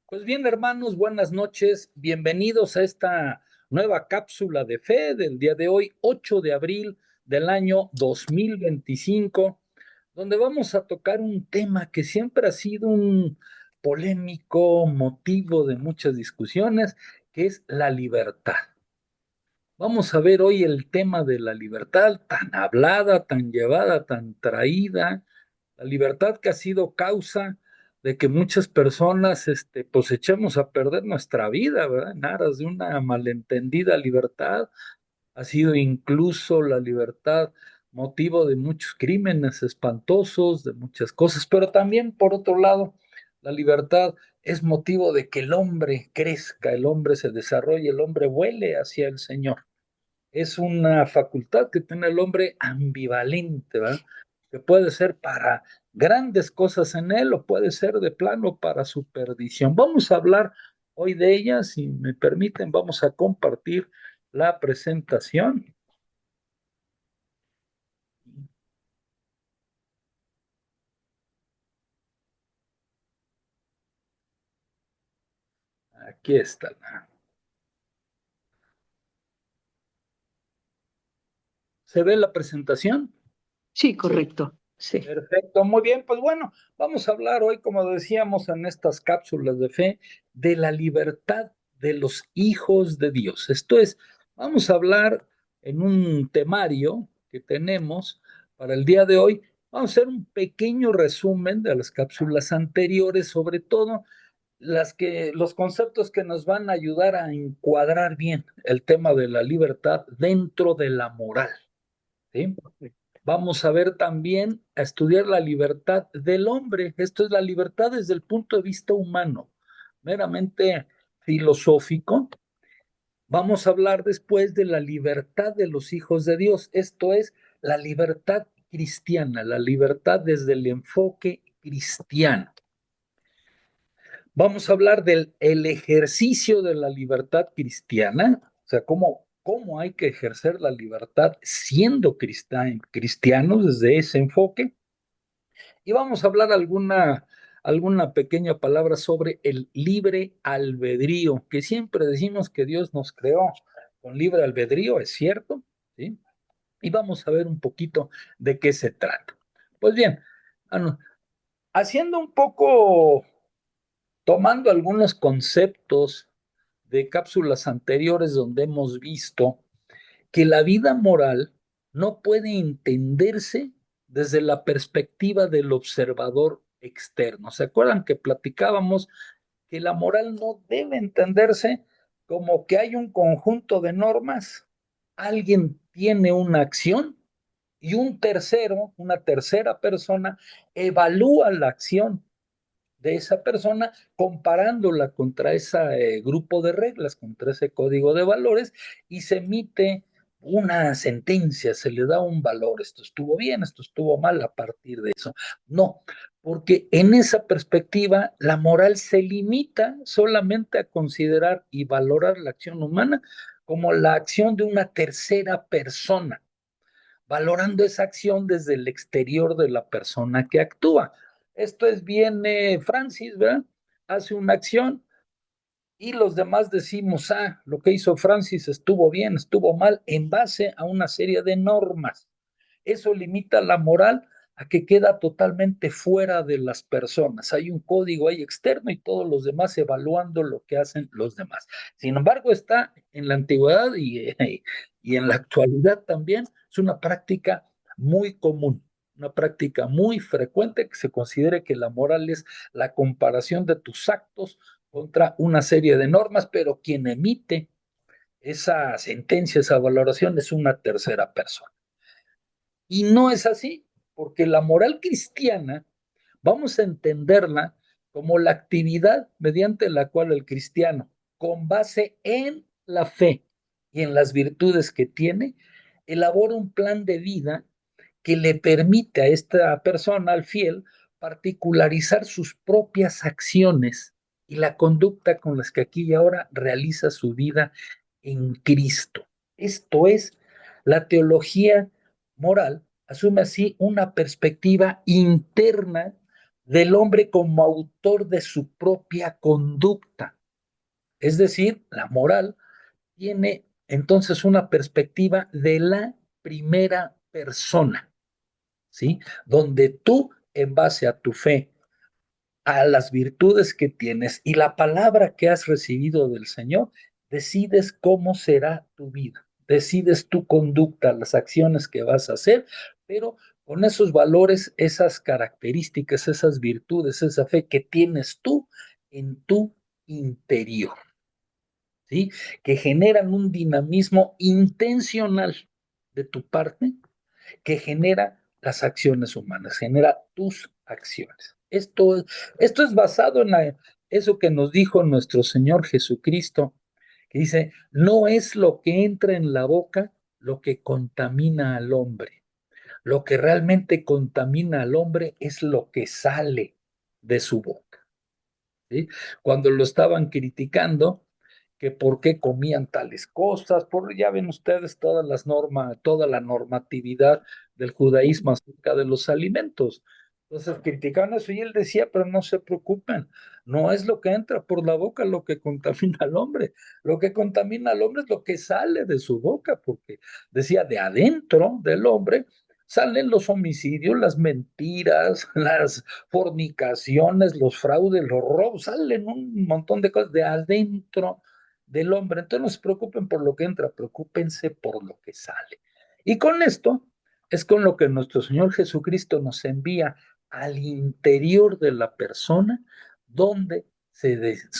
Pues bien, hermanos, buenas noches. Bienvenidos a esta nueva cápsula de fe del día de hoy, 8 de abril del año 2025, donde vamos a tocar un tema que siempre ha sido un polémico motivo de muchas discusiones, que es la libertad. Vamos a ver hoy el tema de la libertad tan hablada, tan llevada, tan traída, la libertad que ha sido causa de que muchas personas pues echemos a perder nuestra vida, ¿verdad? En aras de una malentendida libertad, ha sido incluso la libertad motivo de muchos crímenes espantosos, de muchas cosas, pero también por otro lado, la libertad es motivo de que el hombre crezca, el hombre se desarrolle, el hombre vuele hacia el Señor. Es una facultad que tiene el hombre ambivalente, ¿verdad? Que puede ser para grandes cosas en él o puede ser de plano para su perdición. Vamos a hablar hoy de ella, si me permiten, vamos a compartir la presentación. Aquí está. ¿Se ve la presentación? Sí, correcto. Sí. Perfecto, muy bien, pues bueno, vamos a hablar hoy, como decíamos en estas cápsulas de fe, de la libertad de los hijos de Dios. Esto es, vamos a hablar en un temario que tenemos para el día de hoy. Vamos a hacer un pequeño resumen de las cápsulas anteriores, sobre todo los conceptos que nos van a ayudar a encuadrar bien el tema de la libertad dentro de la moral, ¿sí? Vamos a ver también, a estudiar la libertad del hombre. Esto es la libertad desde el punto de vista humano, meramente filosófico. Vamos a hablar después de la libertad de los hijos de Dios. Esto es la libertad cristiana, la libertad desde el enfoque cristiano. Vamos a hablar del el ejercicio de la libertad cristiana, o sea, cómo hay que ejercer la libertad siendo cristianos desde ese enfoque. Y vamos a hablar alguna pequeña palabra sobre el libre albedrío, que siempre decimos que Dios nos creó con libre albedrío, es cierto, ¿sí? Y vamos a ver un poquito de qué se trata. Pues bien, haciendo un poco, tomando algunos conceptos de cápsulas anteriores donde hemos visto que la vida moral no puede entenderse desde la perspectiva del observador externo. ¿Se acuerdan que platicábamos que la moral no debe entenderse como que hay un conjunto de normas, alguien tiene una acción y un tercero, una tercera persona, evalúa la acción de esa persona comparándola contra ese grupo de reglas, contra ese código de valores y se emite una sentencia, se le da un valor, esto estuvo bien, esto estuvo mal a partir de eso. No, porque en esa perspectiva la moral se limita solamente a considerar y valorar la acción humana como la acción de una tercera persona, valorando esa acción desde el exterior de la persona que actúa. Esto es, viene Francis, ¿verdad? Hace una acción y los demás decimos, lo que hizo Francis estuvo bien, estuvo mal, en base a una serie de normas. Eso limita la moral a que queda totalmente fuera de las personas. Hay un código ahí externo y todos los demás evaluando lo que hacen los demás. Sin embargo, está en la antigüedad y en la actualidad también. Es una práctica muy común, una práctica muy frecuente que se considere que la moral es la comparación de tus actos contra una serie de normas, pero quien emite esa sentencia, esa valoración es una tercera persona. Y no es así, porque la moral cristiana vamos a entenderla como la actividad mediante la cual el cristiano, con base en la fe y en las virtudes que tiene, elabora un plan de vida que le permite a esta persona, al fiel, particularizar sus propias acciones y la conducta con las que aquí y ahora realiza su vida en Cristo. Esto es, la teología moral asume así una perspectiva interna del hombre como autor de su propia conducta. Es decir, la moral tiene entonces una perspectiva de la primera persona, ¿sí? Donde tú, en base a tu fe, a las virtudes que tienes y la palabra que has recibido del Señor, decides cómo será tu vida, decides tu conducta, las acciones que vas a hacer, pero con esos valores, esas características, esas virtudes, esa fe que tienes tú en tu interior, ¿sí? Que generan un dinamismo intencional de tu parte que genera las acciones humanas, genera tus acciones. Esto es basado en eso que nos dijo nuestro Señor Jesucristo, que dice, no es lo que entra en la boca lo que contamina al hombre. Lo que realmente contamina al hombre es lo que sale de su boca. ¿Sí? Cuando lo estaban criticando, que por qué comían tales cosas, ya ven ustedes todas las normas, toda la normatividad del judaísmo acerca de los alimentos. Entonces criticaban eso y él decía, pero no se preocupen, no es lo que entra por la boca lo que contamina al hombre, lo que contamina al hombre es lo que sale de su boca, porque decía, de adentro del hombre salen los homicidios, las mentiras, las fornicaciones, los fraudes, los robos, salen un montón de cosas de adentro del hombre. Entonces no se preocupen por lo que entra, preocúpense por lo que sale. Y con esto es con lo que nuestro Señor Jesucristo nos envía al interior de la persona, donde,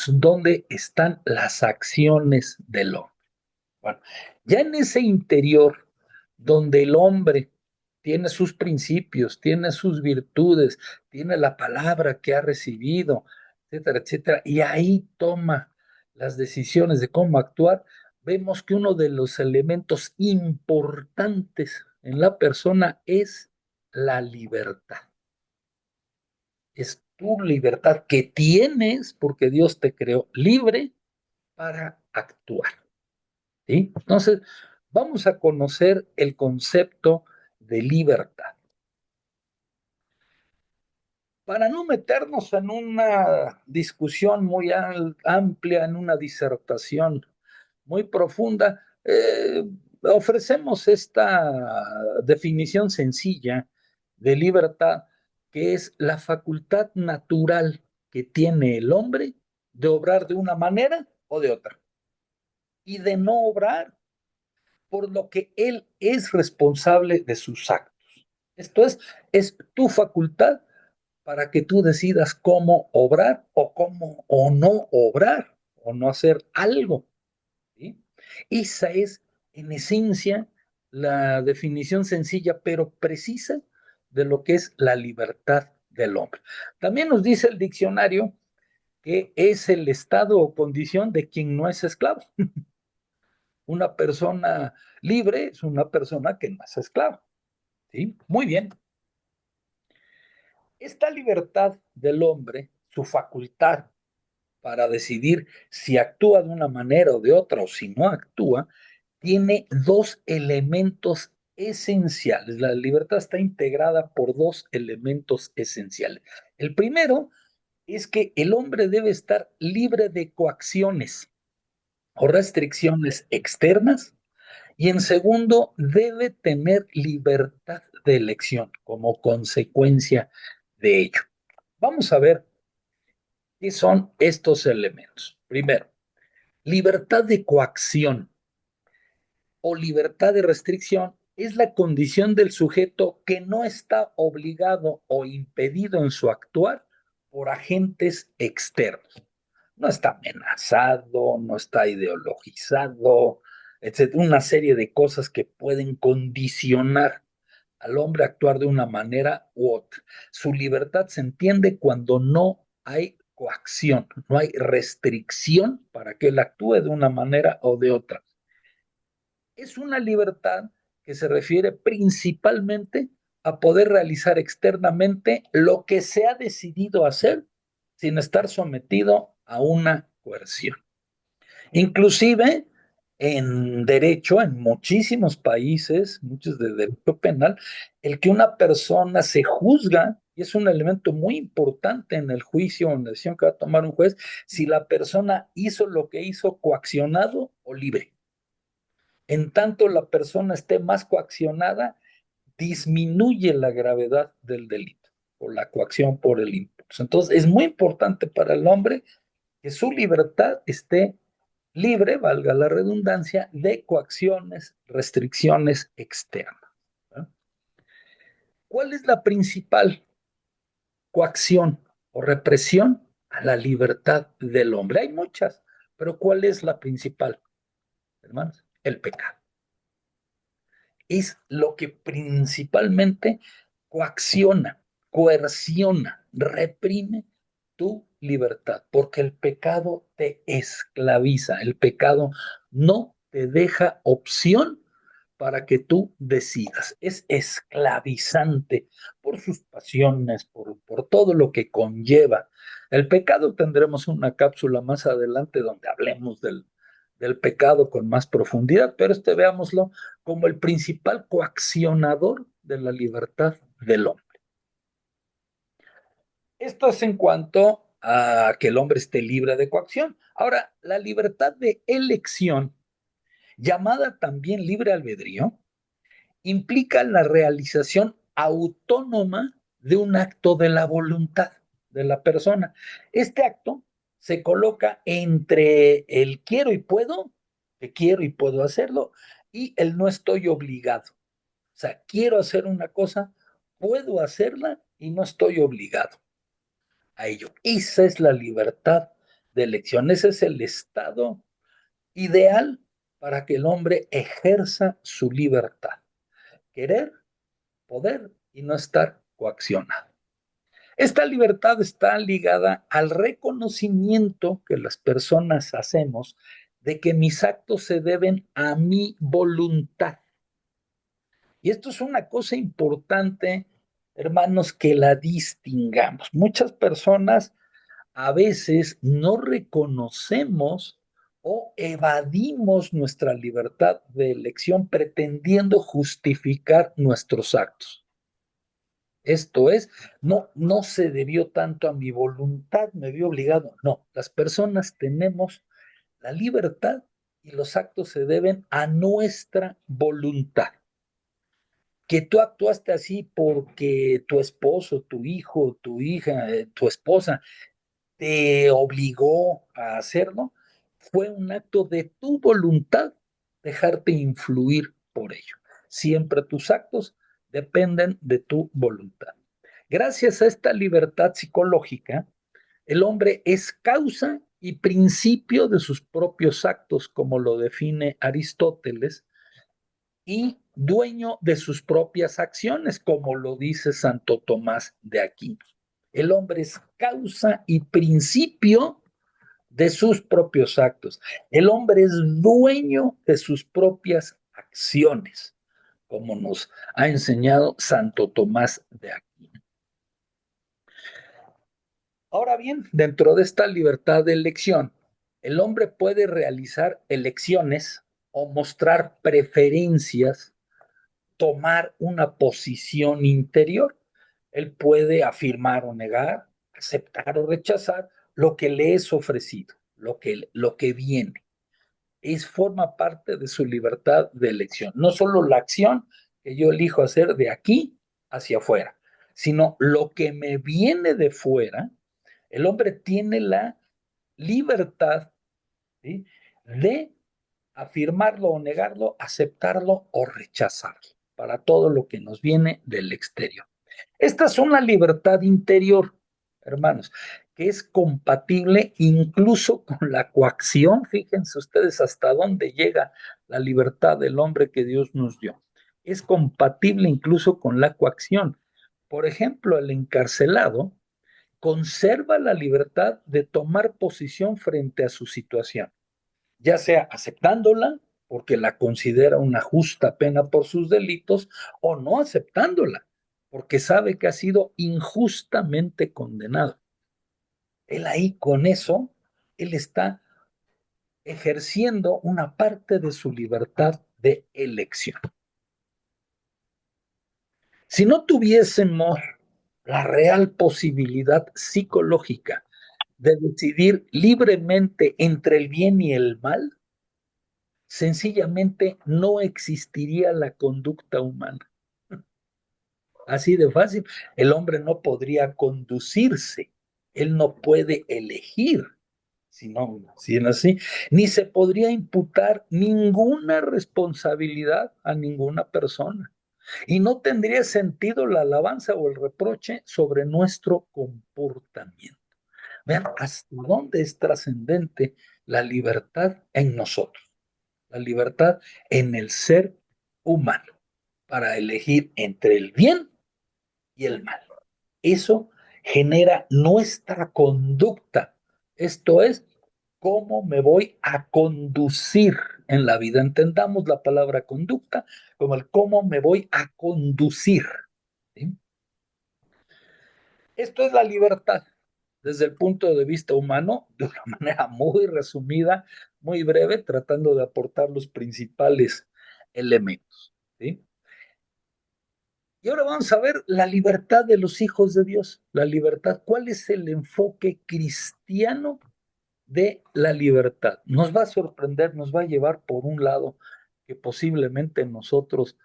donde están las acciones del hombre. Bueno, ya en ese interior, donde el hombre tiene sus principios, tiene sus virtudes, tiene la palabra que ha recibido, etcétera, etcétera, y ahí toma las decisiones de cómo actuar, vemos que uno de los elementos importantes en la persona es la libertad. Es tu libertad que tienes porque Dios te creó libre para actuar. ¿Sí? Entonces, vamos a conocer el concepto de libertad. Para no meternos en una discusión muy amplia, en una disertación muy profunda, ofrecemos esta definición sencilla de libertad, que es la facultad natural que tiene el hombre de obrar de una manera o de otra, y de no obrar por lo que él es responsable de sus actos. Esto es tu facultad para que tú decidas cómo obrar o cómo o no obrar o no hacer algo. ¿Sí? Esa es, en esencia, la definición sencilla pero precisa de lo que es la libertad del hombre. También nos dice el diccionario que es el estado o condición de quien no es esclavo. Una persona libre es una persona que no es esclava. ¿Sí? Muy bien. Esta libertad del hombre, su facultad para decidir si actúa de una manera o de otra o si no actúa, tiene dos elementos esenciales. La libertad está integrada por dos elementos esenciales. El primero es que el hombre debe estar libre de coacciones o restricciones externas. Y en segundo, debe tener libertad de elección como consecuencia de ello. Vamos a ver qué son estos elementos. Primero, libertad de coacción o libertad de restricción es la condición del sujeto que no está obligado o impedido en su actuar por agentes externos. No está amenazado, no está ideologizado, etcétera, una serie de cosas que pueden condicionar al hombre a actuar de una manera u otra. Su libertad se entiende cuando no hay coacción, no hay restricción para que él actúe de una manera o de otra. Es una libertad que se refiere principalmente a poder realizar externamente lo que se ha decidido hacer sin estar sometido a una coerción. Inclusive en derecho, en muchísimos países, muchos de derecho penal, el que una persona se juzga y es un elemento muy importante en el juicio o en la decisión que va a tomar un juez, si la persona hizo lo que hizo coaccionado o libre. En tanto la persona esté más coaccionada, disminuye la gravedad del delito o la coacción por el impulso. Entonces, es muy importante para el hombre que su libertad esté libre, valga la redundancia, de coacciones, restricciones externas, ¿no? ¿Cuál es la principal coacción o represión a la libertad del hombre? Hay muchas, pero ¿cuál es la principal, hermanos? El pecado. Es lo que principalmente coacciona, coerciona, reprime tu libertad, porque el pecado te esclaviza, el pecado no te deja opción para que tú decidas. Es esclavizante por sus pasiones, por todo lo que conlleva. El pecado tendremos una cápsula más adelante donde hablemos del pecado con más profundidad, pero veámoslo como el principal coaccionador de la libertad del hombre. Esto es en cuanto a que el hombre esté libre de coacción. Ahora, la libertad de elección, llamada también libre albedrío, implica la realización autónoma de un acto de la voluntad de la persona. Este acto se coloca entre el quiero y puedo, que quiero y puedo hacerlo, y el no estoy obligado. O sea, quiero hacer una cosa, puedo hacerla y no estoy obligado a ello. Esa es la libertad de elección. Ese es el estado ideal para que el hombre ejerza su libertad. Querer, poder y no estar coaccionado. Esta libertad está ligada al reconocimiento que las personas hacemos de que mis actos se deben a mi voluntad. Y esto es una cosa importante, hermanos, que la distingamos. Muchas personas a veces no reconocemos o evadimos nuestra libertad de elección pretendiendo justificar nuestros actos. Esto es, no se debió tanto a mi voluntad, me vi obligado. No, las personas tenemos la libertad y los actos se deben a nuestra voluntad. Que tú actuaste así porque tu esposo, tu hijo, tu hija, tu esposa te obligó a hacerlo, fue un acto de tu voluntad dejarte influir por ello. Siempre tus actos dependen de tu voluntad. Gracias a esta libertad psicológica, el hombre es causa y principio de sus propios actos, como lo define Aristóteles, y dueño de sus propias acciones, como lo dice Santo Tomás de Aquino. El hombre es causa y principio de sus propios actos. El hombre es dueño de sus propias acciones, como nos ha enseñado Santo Tomás de Aquino. Ahora bien, dentro de esta libertad de elección, el hombre puede realizar elecciones o mostrar preferencias, tomar una posición interior. Él puede afirmar o negar, aceptar o rechazar lo que le es ofrecido, lo que viene. Forma parte de su libertad de elección. No solo la acción que yo elijo hacer de aquí hacia afuera, sino lo que me viene de fuera. El hombre tiene la libertad, ¿sí?, de afirmarlo o negarlo, aceptarlo o rechazarlo, para todo lo que nos viene del exterior. Esta es una libertad interior, hermanos, que es compatible incluso con la coacción. Fíjense ustedes hasta dónde llega la libertad del hombre que Dios nos dio. Es compatible incluso con la coacción. Por ejemplo, el encarcelado conserva la libertad de tomar posición frente a su situación, ya sea aceptándola porque la considera una justa pena por sus delitos, o no aceptándola porque sabe que ha sido injustamente condenado. Él ahí con eso, él está ejerciendo una parte de su libertad de elección. Si no tuviésemos la real posibilidad psicológica de decidir libremente entre el bien y el mal, sencillamente no existiría la conducta humana. Así de fácil, el hombre no podría conducirse, él no puede elegir, si es así, ni se podría imputar ninguna responsabilidad a ninguna persona. Y no tendría sentido la alabanza o el reproche sobre nuestro comportamiento. Vean hasta dónde es trascendente la libertad en nosotros, la libertad en el ser humano, para elegir entre el bien y el mal. Eso genera nuestra conducta. Esto es, cómo me voy a conducir en la vida. Entendamos la palabra conducta como el cómo me voy a conducir. ¿Sí? Esto es la libertad desde el punto de vista humano, de una manera muy resumida, muy breve, tratando de aportar los principales elementos. ¿Sí? Y ahora vamos a ver la libertad de los hijos de Dios, la libertad. ¿Cuál es el enfoque cristiano de la libertad? Nos va a sorprender, nos va a llevar por un lado que posiblemente nosotros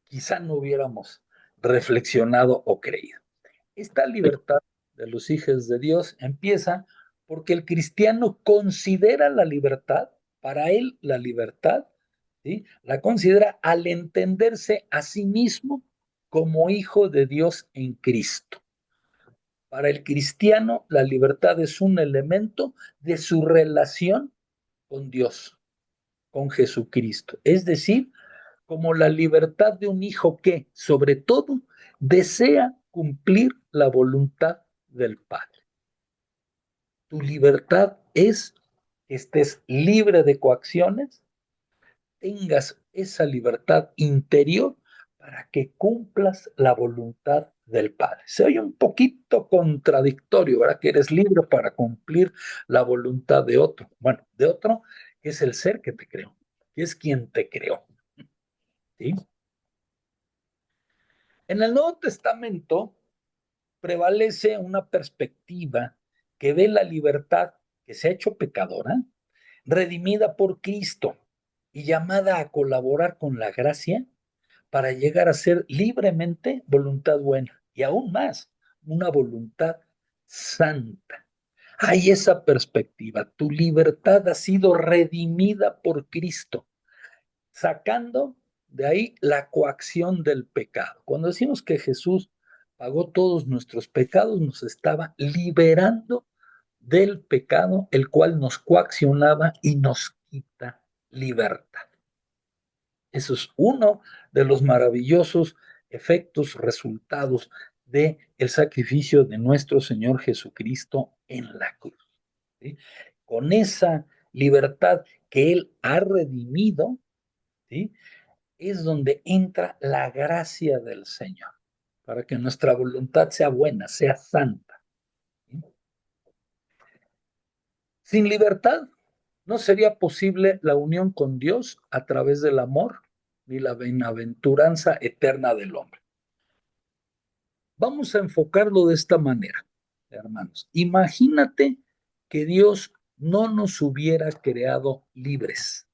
quizá no hubiéramos reflexionado o creído. Esta libertad de los hijos de Dios empieza porque el cristiano considera la libertad, para él la libertad, ¿sí? La considera al entenderse a sí mismo como hijo de Dios en Cristo. Para el cristiano, la libertad es un elemento de su relación con Dios, con Jesucristo. Es decir, como la libertad de un hijo que, sobre todo, desea cumplir la voluntad del Padre. Tu libertad es que estés libre de coacciones, tengas esa libertad interior para que cumplas la voluntad del Padre. Se oye un poquito contradictorio, ¿verdad? Que eres libre para cumplir la voluntad de otro. Bueno, de otro que es el ser que te creó, que es quien te creó. ¿Sí? En el Nuevo Testamento prevalece una perspectiva que ve la libertad que se ha hecho pecadora, redimida por Cristo y llamada a colaborar con la gracia para llegar a ser libremente voluntad buena y aún más, una voluntad santa. Hay esa perspectiva, tu libertad ha sido redimida por Cristo, sacando de ahí la coacción del pecado. Cuando decimos que Jesús pagó todos nuestros pecados, nos estaba liberando del pecado, el cual nos coaccionaba y nos quita libertad. Eso es uno de los maravillosos efectos, resultados del sacrificio de nuestro Señor Jesucristo en la cruz. ¿Sí? Con esa libertad que Él ha redimido, ¿sí? Es donde entra la gracia del Señor, para que nuestra voluntad sea buena, sea santa. ¿Sí? Sin libertad no sería posible la unión con Dios a través del amor ni la bienaventuranza eterna del hombre. Vamos a enfocarlo de esta manera, hermanos. Imagínate que Dios no nos hubiera creado libres.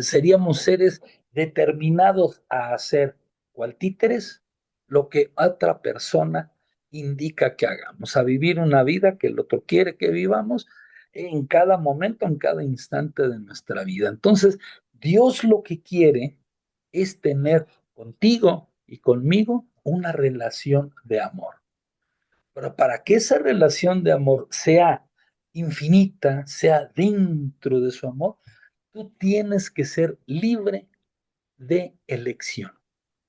Seríamos seres determinados a hacer cual títeres lo que otra persona indica que hagamos, a vivir una vida que el otro quiere que vivamos en cada momento, en cada instante de nuestra vida. Entonces, Dios lo que quiere es tener contigo y conmigo una relación de amor. Pero para que esa relación de amor sea infinita, sea dentro de su amor, tú tienes que ser libre de elección,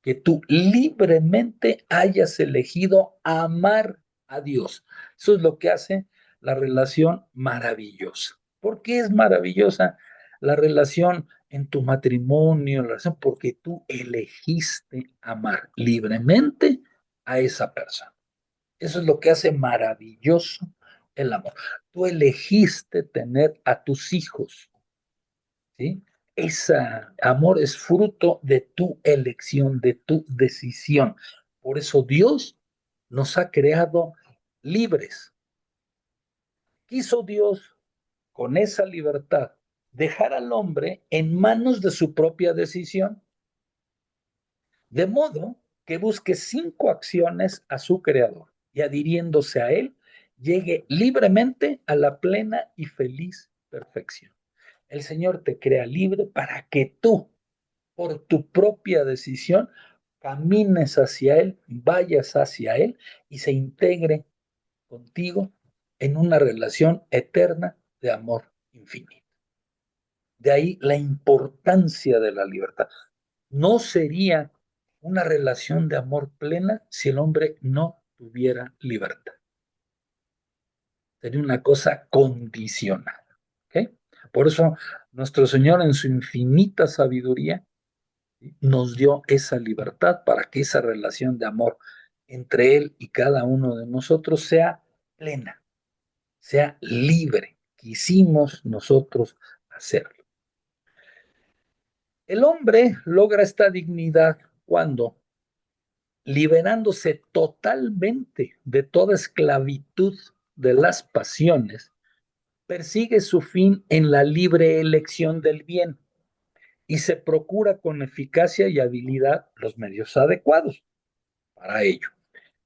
que tú libremente hayas elegido amar a Dios. Eso es lo que hace la relación maravillosa. ¿Por qué es maravillosa la relación en tu matrimonio? La relación porque tú elegiste amar libremente a esa persona. Eso es lo que hace maravilloso el amor. Tú elegiste tener a tus hijos, ¿sí? Ese amor es fruto de tu elección, de tu decisión. Por eso Dios nos ha creado libres. Quiso Dios, con esa libertad, dejar al hombre en manos de su propia decisión, de modo que busque 5 acciones a su creador y adhiriéndose a él, llegue libremente a la plena y feliz perfección. El Señor te crea libre para que tú, por tu propia decisión, camines hacia Él, vayas hacia Él y se integre contigo en una relación eterna de amor infinito. De ahí la importancia de la libertad. No sería una relación de amor plena si el hombre no tuviera libertad. Sería una cosa condicionada. ¿Okay? Por eso nuestro Señor en su infinita sabiduría nos dio esa libertad para que esa relación de amor entre Él y cada uno de nosotros sea plena, sea libre. Quisimos nosotros hacerlo. El hombre logra esta dignidad cuando, liberándose totalmente de toda esclavitud de las pasiones, persigue su fin en la libre elección del bien y se procura con eficacia y habilidad los medios adecuados para ello.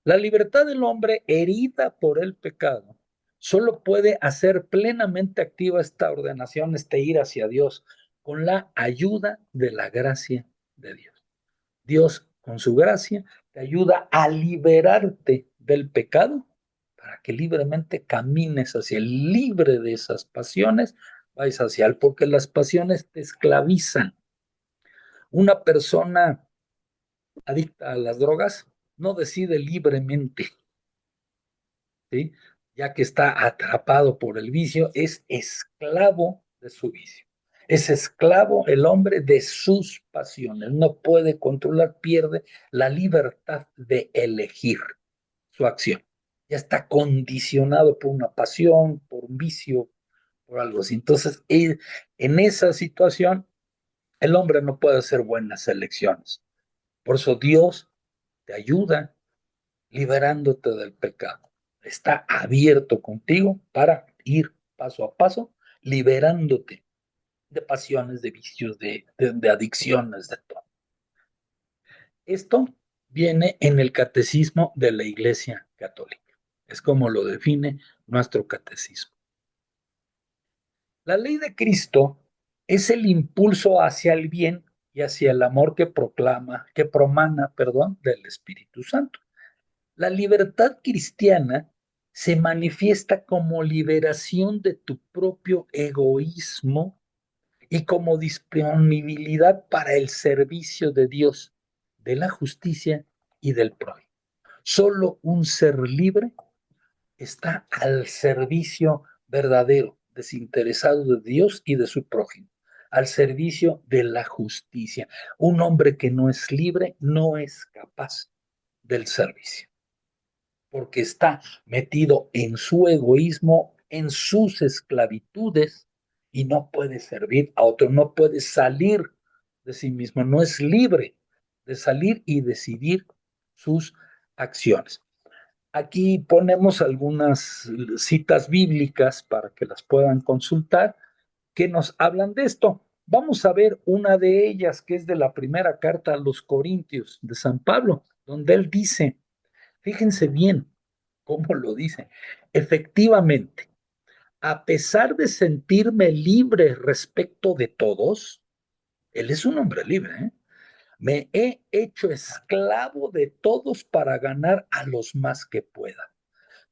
La libertad del hombre herida por el pecado solo puede hacer plenamente activa esta ordenación, este ir hacia Dios, con la ayuda de la gracia de Dios. Dios, con su gracia, te ayuda a liberarte del pecado para que libremente camines hacia él, libre de esas pasiones, vais hacia él, porque las pasiones te esclavizan. Una persona adicta a las drogas no decide libremente, ¿sí? Ya que está atrapado por el vicio, es esclavo de su vicio. Es esclavo el hombre de sus pasiones. No puede controlar, pierde la libertad de elegir su acción. Ya está condicionado por una pasión, por un vicio, por algo así. Entonces, en esa situación, el hombre no puede hacer buenas elecciones. Por eso Dios te ayuda liberándote del pecado. Está abierto contigo para ir paso a paso, liberándote de pasiones, de vicios, de adicciones, de todo. Esto viene en el catecismo de la Iglesia Católica. Es como lo define nuestro catecismo. La ley de Cristo es el impulso hacia el bien y hacia el amor que promana, del Espíritu Santo. La libertad cristiana se manifiesta como liberación de tu propio egoísmo y como disponibilidad para el servicio de Dios, de la justicia y del prójimo. Solo un ser libre está al servicio verdadero, desinteresado de Dios y de su prójimo, al servicio de la justicia. Un hombre que no es libre no es capaz del servicio porque está metido en su egoísmo, en sus esclavitudes y no puede servir a otro, no puede salir de sí mismo, no es libre de salir y decidir sus acciones. Aquí ponemos algunas citas bíblicas para que las puedan consultar que nos hablan de esto. Vamos a ver una de ellas que es de la primera carta a los Corintios de San Pablo, donde él dice, fíjense bien cómo lo dice. Efectivamente, a pesar de sentirme libre respecto de todos, él es un hombre libre, ¿eh? Me he hecho esclavo de todos para ganar a los más que pueda.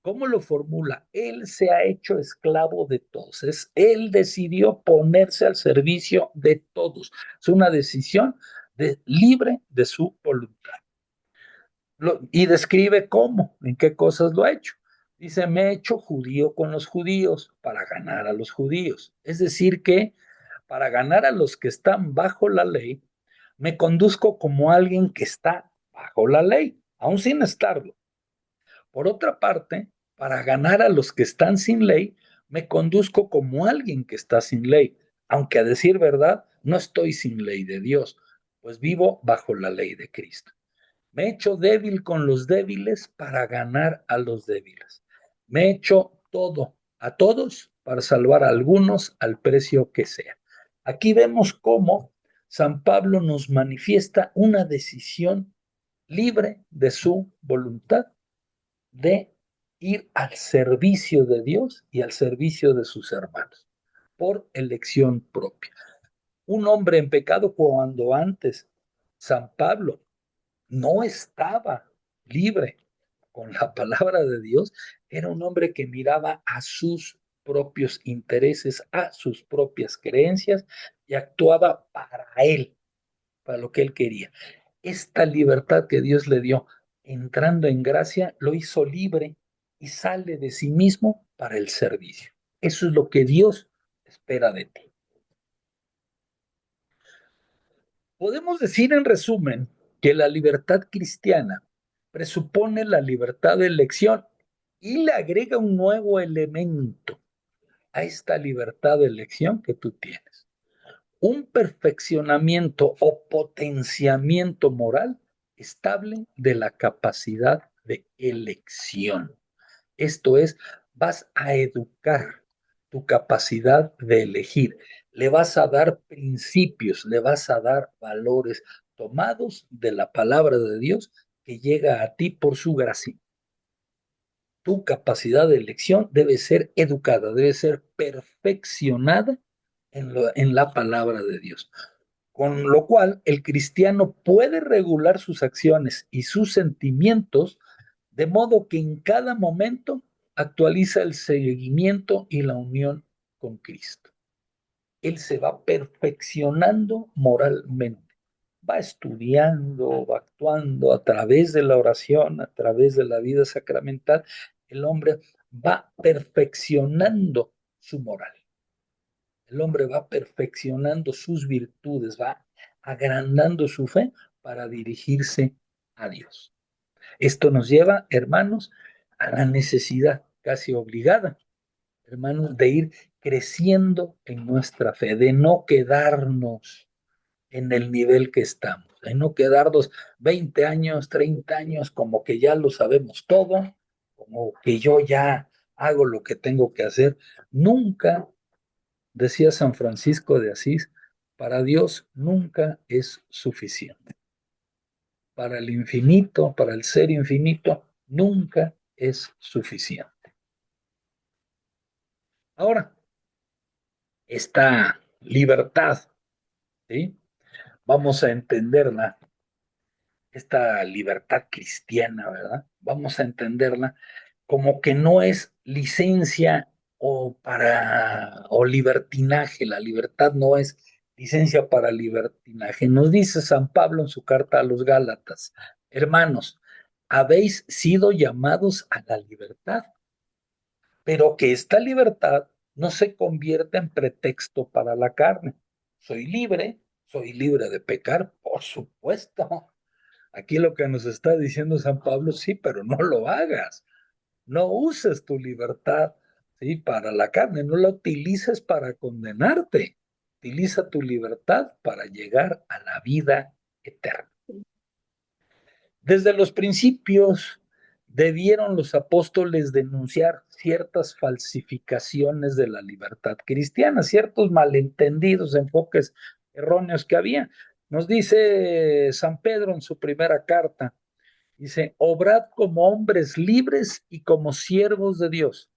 ¿Cómo lo formula? Él se ha hecho esclavo de todos. Él decidió ponerse al servicio de todos. Es una decisión libre de su voluntad. Y describe cómo, en qué cosas lo ha hecho. Dice, me he hecho judío con los judíos para ganar a los judíos. Es decir, que para ganar a los que están bajo la ley, me conduzco como alguien que está bajo la ley, aún sin estarlo. Por otra parte, para ganar a los que están sin ley, me conduzco como alguien que está sin ley, aunque a decir verdad, no estoy sin ley de Dios, pues vivo bajo la ley de Cristo. Me he hecho débil con los débiles para ganar a los débiles. Me he hecho todo a todos para salvar a algunos al precio que sea. Aquí vemos cómo San Pablo nos manifiesta una decisión libre de su voluntad de ir al servicio de Dios y al servicio de sus hermanos, por elección propia. Un hombre en pecado cuando antes San Pablo no estaba libre con la palabra de Dios, era un hombre que miraba a sus propios intereses, a sus propias creencias y actuaba para él, para lo que él quería. Esta libertad que Dios le dio, entrando en gracia, lo hizo libre y sale de sí mismo para el servicio. Eso es lo que Dios espera de ti. Podemos decir en resumen que la libertad cristiana presupone la libertad de elección y le agrega un nuevo elemento a esta libertad de elección que tú tienes. Un perfeccionamiento o potenciamiento moral estable de la capacidad de elección. Esto es, vas a educar tu capacidad de elegir, le vas a dar principios, le vas a dar valores tomados de la palabra de Dios que llega a ti por su gracia. Tu capacidad de elección debe ser educada, debe ser perfeccionada en la palabra de Dios. Con lo cual, el cristiano puede regular sus acciones y sus sentimientos de modo que en cada momento actualiza el seguimiento y la unión con Cristo. Él se va perfeccionando moralmente, va estudiando, va actuando a través de la oración, a través de la vida sacramental. El hombre va perfeccionando su moral. El hombre va perfeccionando sus virtudes, va agrandando su fe para dirigirse a Dios. Esto nos lleva, hermanos, a la necesidad casi obligada, hermanos, de ir creciendo en nuestra fe, de no quedarnos en el nivel que estamos, de no quedarnos 20 años, 30 años, como que ya lo sabemos todo, como que yo ya hago lo que tengo que hacer. Nunca, decía San Francisco de Asís, para Dios nunca es suficiente. Para el infinito, para el ser infinito, nunca es suficiente. Ahora, esta libertad, ¿sí? Vamos a entenderla, esta libertad cristiana, ¿verdad? Vamos a entenderla como que no es licencia o libertinaje, la libertad no es licencia para libertinaje. Nos dice San Pablo en su carta a los Gálatas, hermanos, habéis sido llamados a la libertad, pero que esta libertad no se convierta en pretexto para la carne. Soy libre de pecar, por supuesto. Aquí lo que nos está diciendo San Pablo, sí, pero no lo hagas. No uses tu libertad, ¿sí? Para la carne, no la utilices para condenarte. Utiliza tu libertad para llegar a la vida eterna. Desde los principios debieron los apóstoles denunciar ciertas falsificaciones de la libertad cristiana, ciertos malentendidos, enfoques erróneos que había. Nos dice San Pedro en su primera carta, dice, obrad como hombres libres y como siervos de Dios,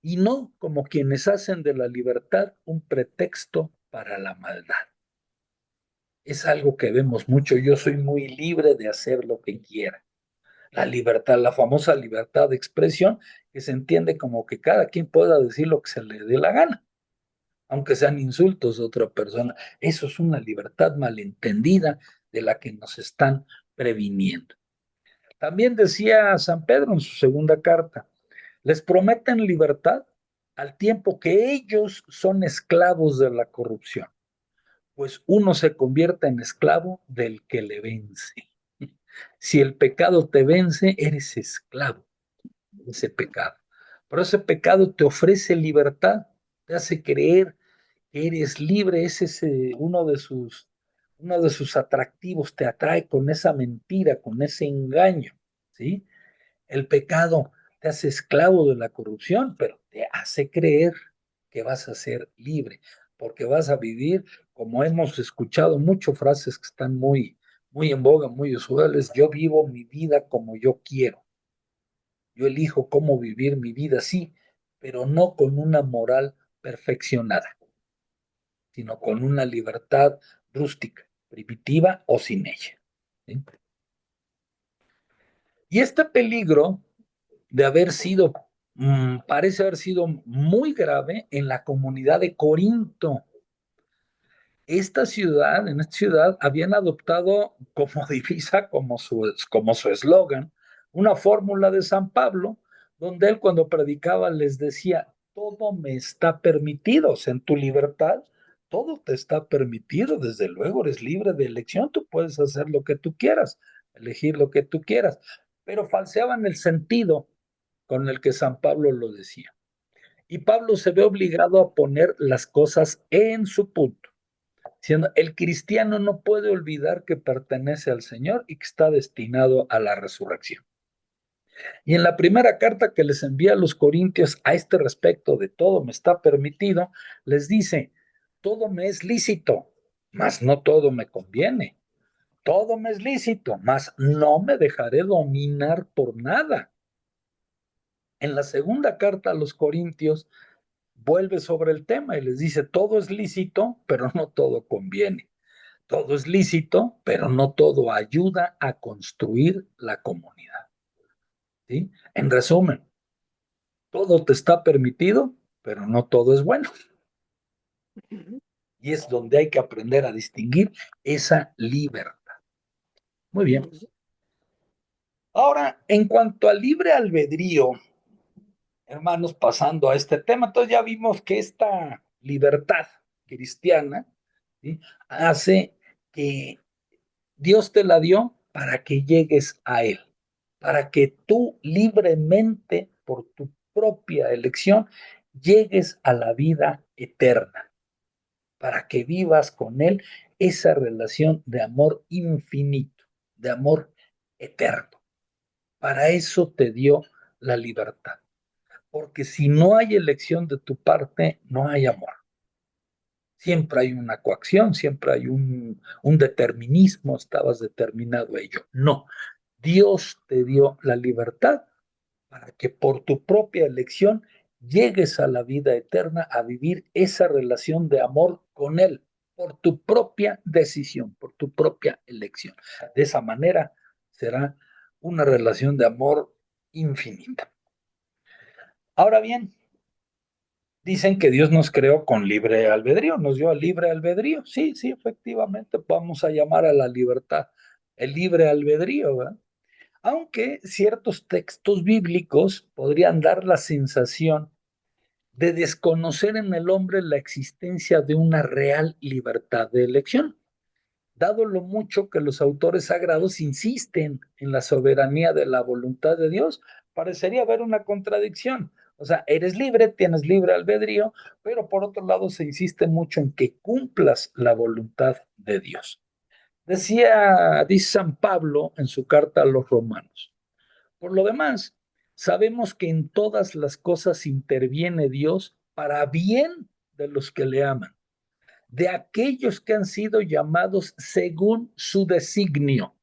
y no como quienes hacen de la libertad un pretexto para la maldad. Es algo que vemos mucho, yo soy muy libre de hacer lo que quiera. La libertad, la famosa libertad de expresión, que se entiende como que cada quien pueda decir lo que se le dé la gana, aunque sean insultos de otra persona. Eso es una libertad malentendida de la que nos están previniendo. También decía San Pedro en su segunda carta, les prometen libertad al tiempo que ellos son esclavos de la corrupción, pues uno se convierte en esclavo del que le vence. Si el pecado te vence, eres esclavo de ese pecado. Pero ese pecado te ofrece libertad, te hace creer que eres libre. Ese es uno de sus atractivos, te atrae con esa mentira, con ese engaño, ¿sí? El pecado te hace esclavo de la corrupción, pero te hace creer que vas a ser libre, porque vas a vivir, como hemos escuchado muchas frases que están muy en boga, muy usuales, yo vivo mi vida como yo quiero, yo elijo cómo vivir mi vida, sí, pero no con una moral perfeccionada, sino con una libertad rústica, primitiva o sin ella. ¿Sí? Y este peligro de haber sido, parece haber sido muy grave en la comunidad de Corinto. En esta ciudad, habían adoptado como divisa, como su eslogan, una fórmula de San Pablo, donde él cuando predicaba les decía, todo me está permitido, o sea, en tu libertad, todo te está permitido, desde luego eres libre de elección, tú puedes hacer lo que tú quieras, elegir lo que tú quieras, pero falseaban el sentido con el que San Pablo lo decía. Y Pablo se ve obligado a poner las cosas en su punto, diciendo, el cristiano no puede olvidar que pertenece al Señor y que está destinado a la resurrección. Y en la primera carta que les envía a los corintios a este respecto de todo me está permitido, les dice, todo me es lícito, mas no todo me conviene. Todo me es lícito, mas no me dejaré dominar por nada. En la segunda carta a los corintios vuelve sobre el tema y les dice, todo es lícito, pero no todo conviene. Todo es lícito, pero no todo ayuda a construir la comunidad. ¿Sí? En resumen, todo te está permitido, pero no todo es bueno. Y es donde hay que aprender a distinguir esa libertad. Muy bien. Ahora, en cuanto al libre albedrío, hermanos, pasando a este tema, entonces ya vimos que esta libertad cristiana, ¿sí?, hace que Dios te la dio para que llegues a Él, para que tú libremente, por tu propia elección, llegues a la vida eterna, para que vivas con Él esa relación de amor infinito, de amor eterno. Para eso te dio la libertad, porque si no hay elección de tu parte, no hay amor. Siempre hay una coacción, siempre hay un determinismo, estabas determinado a ello. No, Dios te dio la libertad para que por tu propia elección llegues a la vida eterna, a vivir esa relación de amor con Él, por tu propia decisión, por tu propia elección. De esa manera será una relación de amor infinita. Ahora bien, dicen que Dios nos creó con libre albedrío, nos dio libre albedrío. Sí, sí, efectivamente, vamos a llamar a la libertad el libre albedrío, ¿verdad? Aunque ciertos textos bíblicos podrían dar la sensación de desconocer en el hombre la existencia de una real libertad de elección, dado lo mucho que los autores sagrados insisten en la soberanía de la voluntad de Dios, parecería haber una contradicción. O sea, eres libre, tienes libre albedrío, pero por otro lado se insiste mucho en que cumplas la voluntad de Dios. Dice San Pablo en su carta a los romanos. Por lo demás, sabemos que en todas las cosas interviene Dios para bien de los que le aman, de aquellos que han sido llamados según su designio,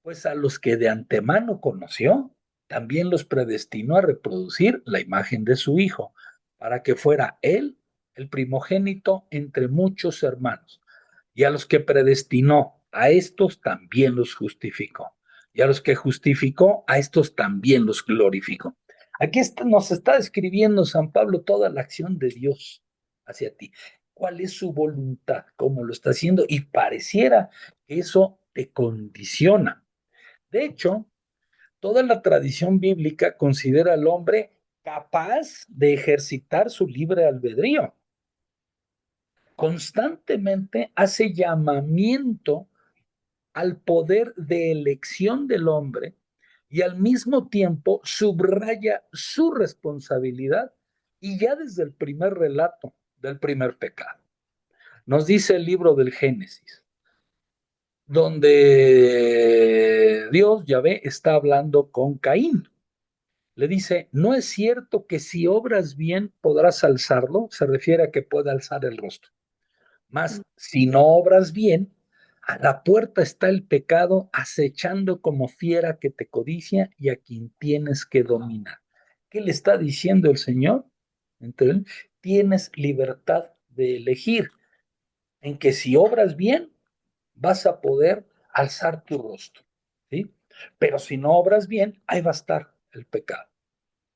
pues a los que de antemano conoció, también los predestinó a reproducir la imagen de su Hijo, para que fuera Él el primogénito entre muchos hermanos. Y a los que predestinó, a estos también los justificó. Y a los que justificó, a estos también los glorificó. Aquí nos está describiendo San Pablo toda la acción de Dios hacia ti. ¿Cuál es su voluntad? ¿Cómo lo está haciendo? Y pareciera que eso te condiciona. De hecho, toda la tradición bíblica considera al hombre capaz de ejercitar su libre albedrío. Constantemente hace llamamiento al poder de elección del hombre y al mismo tiempo subraya su responsabilidad y ya desde el primer relato del primer pecado. Nos dice el libro del Génesis. donde Dios, Yahvé, está hablando con Caín. Le dice, no es cierto que si obras bien podrás alzarlo, se refiere a que puede alzar el rostro. Mas si no obras bien, a la puerta está el pecado acechando como fiera que te codicia y a quien tienes que dominar. ¿Qué le está diciendo el Señor? Entonces, tienes libertad de elegir en que si obras bien, vas a poder alzar tu rostro, ¿sí? Pero si no obras bien, ahí va a estar el pecado,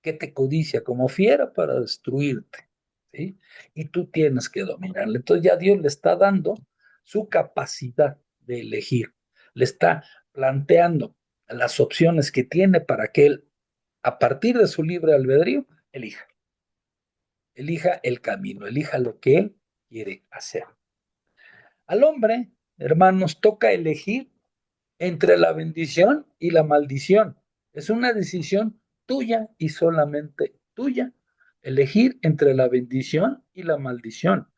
que te codicia como fiera para destruirte, ¿sí? Y tú tienes que dominarle. Entonces ya Dios le está dando su capacidad de elegir, le está planteando las opciones que tiene para que él, a partir de su libre albedrío, elija el camino, elija lo que él quiere hacer. Al hombre, hermanos, toca elegir entre la bendición y la maldición. Es una decisión tuya y solamente tuya. Elegir entre la bendición y la maldición,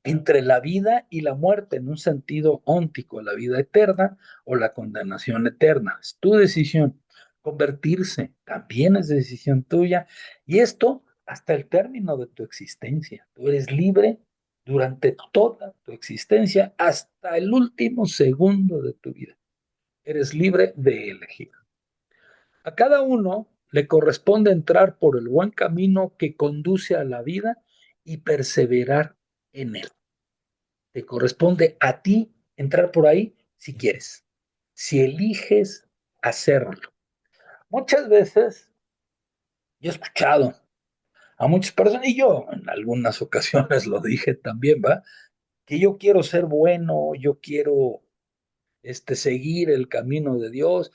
entre la vida y la muerte, en un sentido óntico, la vida eterna o la condenación eterna. Es tu decisión. Convertirse también es decisión tuya. Y esto hasta el término de tu existencia. Tú eres libre durante toda tu existencia, hasta el último segundo de tu vida. Eres libre de elegir. A cada uno le corresponde entrar por el buen camino que conduce a la vida y perseverar en él. Te corresponde a ti entrar por ahí si quieres, si eliges hacerlo. Muchas veces yo he escuchado a muchas personas, y yo en algunas ocasiones lo dije también, ¿va? Que yo quiero ser bueno, yo quiero seguir el camino de Dios,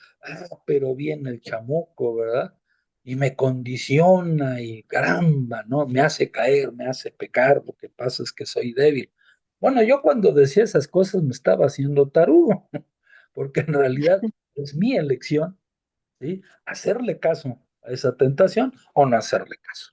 pero viene el chamuco, ¿verdad? Y me condiciona y caramba, ¿no? Me hace caer, me hace pecar, lo que pasa es que soy débil. Bueno, yo cuando decía esas cosas me estaba haciendo tarugo, porque en realidad es mi elección, ¿sí? Hacerle caso a esa tentación o no hacerle caso.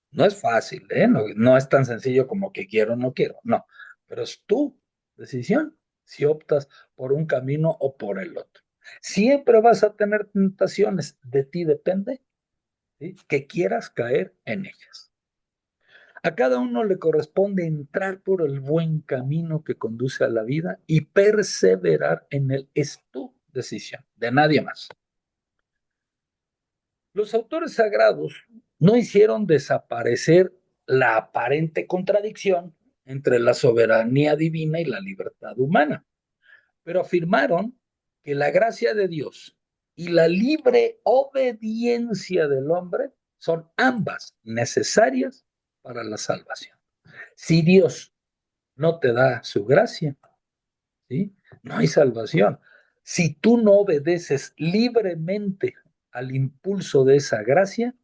No es fácil, ¿eh? No, no es tan sencillo como que quiero o no quiero, no, pero es tu decisión si optas por un camino o por el otro. Siempre vas a tener tentaciones, de ti depende, ¿sí? Que quieras caer en ellas. A cada uno le corresponde entrar por el buen camino que conduce a la vida y perseverar en él. Es tu decisión, de nadie más. Los autores sagrados no hicieron desaparecer la aparente contradicción entre la soberanía divina y la libertad humana, pero afirmaron que la gracia de Dios y la libre obediencia del hombre son ambas necesarias para la salvación. Si Dios no te da su gracia, ¿sí? No hay salvación. Si tú no obedeces libremente al impulso de esa gracia,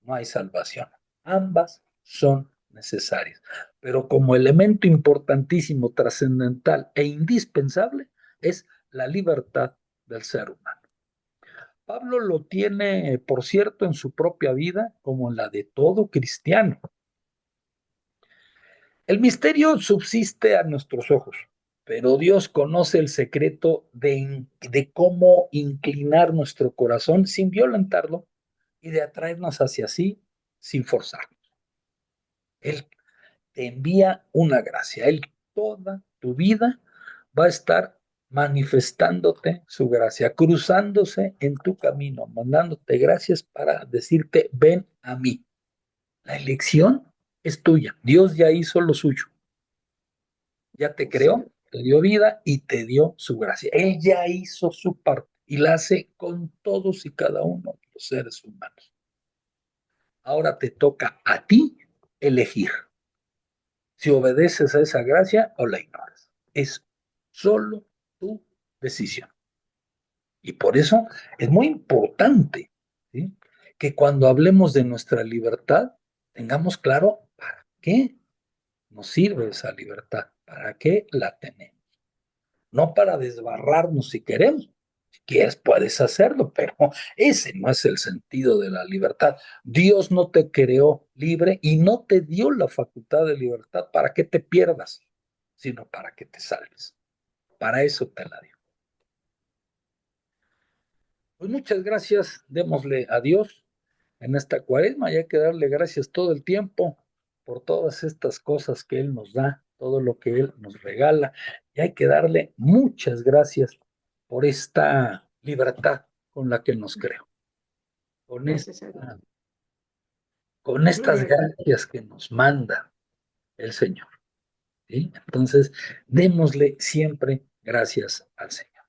no hay salvación. Ambas son necesarias. Pero como elemento importantísimo, trascendental e indispensable es la libertad del ser humano. Pablo lo tiene, por cierto, en su propia vida como en la de todo cristiano. El misterio subsiste a nuestros ojos, pero Dios conoce el secreto de cómo inclinar nuestro corazón sin violentarlo y de atraernos hacia sí sin forzarnos. Él te envía una gracia. Él toda tu vida va a estar manifestándote su gracia, cruzándose en tu camino, mandándote gracias para decirte, ven a mí. La elección es tuya. Dios ya hizo lo suyo. Ya te creó, te dio vida y te dio su gracia. Él ya hizo su parte y la hace con todos y cada uno de los seres humanos. Ahora te toca a ti elegir si obedeces a esa gracia o la ignoras. Es solo tu decisión. Y por eso es muy importante, ¿sí? Que cuando hablemos de nuestra libertad, tengamos claro para qué nos sirve esa libertad, para qué la tenemos. No para desbarrarnos si queremos. Si quieres, puedes hacerlo, pero ese no es el sentido de la libertad. Dios no te creó libre y no te dio la facultad de libertad para que te pierdas, sino para que te salves. para eso te la dio. Pues muchas gracias, démosle a Dios en esta cuaresma y hay que darle gracias todo el tiempo por todas estas cosas que Él nos da, todo lo que Él nos regala, y hay que darle muchas gracias por esta libertad con la que nos creó, con, con estas gracias que nos manda el Señor. ¿Sí? Entonces, démosle siempre gracias al Señor.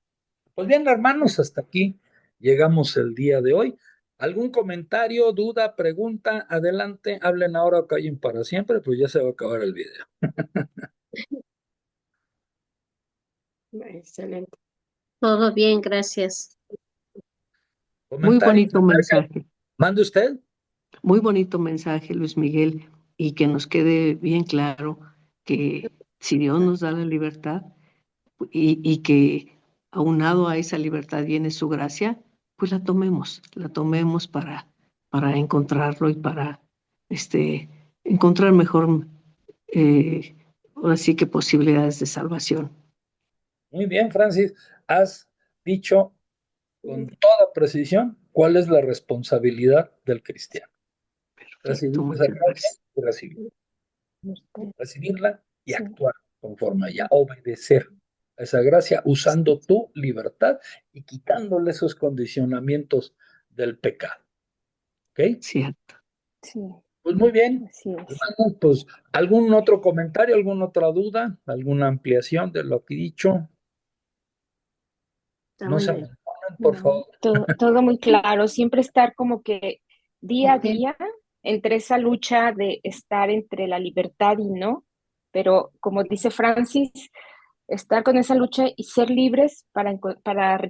Pues bien, hermanos, hasta aquí llegamos el día de hoy. ¿Algún comentario, duda, pregunta? Adelante, hablen ahora o callen para siempre, pues ya se va a acabar el video. Excelente. Todo bien, gracias. Muy bonito acerca. mensaje. ¿Mande usted? Muy bonito mensaje, Luis Miguel, y que nos quede bien claro que si Dios nos da la libertad y que aunado a esa libertad viene su gracia, pues la tomemos para encontrarlo y para encontrar mejor, ahora sí que posibilidades de salvación. Muy bien, Francis, has dicho con toda precisión cuál es la responsabilidad del cristiano. Perfecto, muchas gracias. Recibirla y actuar conforme a ella, obedecer a esa gracia usando tu libertad y quitándole esos condicionamientos del pecado. ¿Ok? Cierto. Sí. Pues muy bien. Así es. Hermanos, pues, ¿algún otro comentario, alguna otra duda, alguna ampliación de lo que he dicho? No se me ponen, por favor. Todo muy claro, siempre estar como que día a día entre esa lucha de estar entre la libertad y no, pero como dice Francis, estar con esa lucha y ser libres para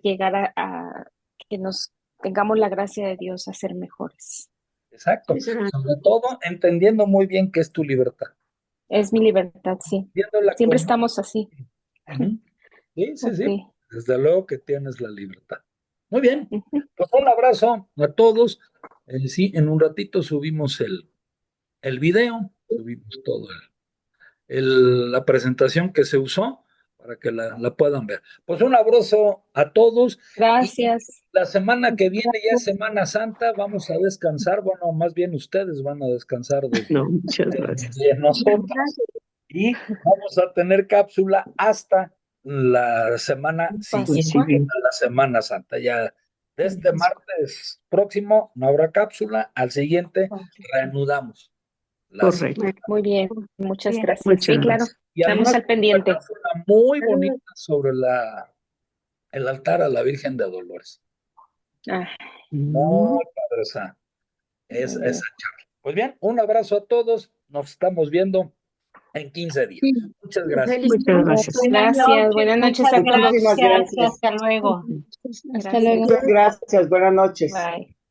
llegar a que nos tengamos la gracia de Dios a ser mejores. Exacto. Sobre todo entendiendo muy bien qué es tu libertad. Es mi libertad, sí. Siempre estamos así. Sí, sí, Okay. sí. Desde luego que tienes la libertad. Muy bien. Pues un abrazo a todos. Sí, en un ratito subimos el video, subimos todo la presentación que se usó para que la puedan ver. Pues un abrazo a todos. Gracias. Y la semana que viene ya es Semana Santa, vamos a descansar. Bueno, más bien ustedes van a descansar muchas gracias. de nosotros. Y vamos a tener cápsula hasta la semana siguiente a la Semana Santa. Ya de este martes próximo no habrá cápsula, al siguiente reanudamos. Correcto. Muy bien, muchas gracias. Muchas sí, claro, y estamos al pendiente. Una muy bonita sobre el altar a la Virgen de Dolores. Muy padre esa charla. Pues bien, un abrazo a todos. Nos estamos viendo en 15 días. Muchas gracias. Muchas gracias. Gracias. Buenas noches a todos. Gracias. Hasta luego. Hasta luego. Gracias. Buenas noches. Bye.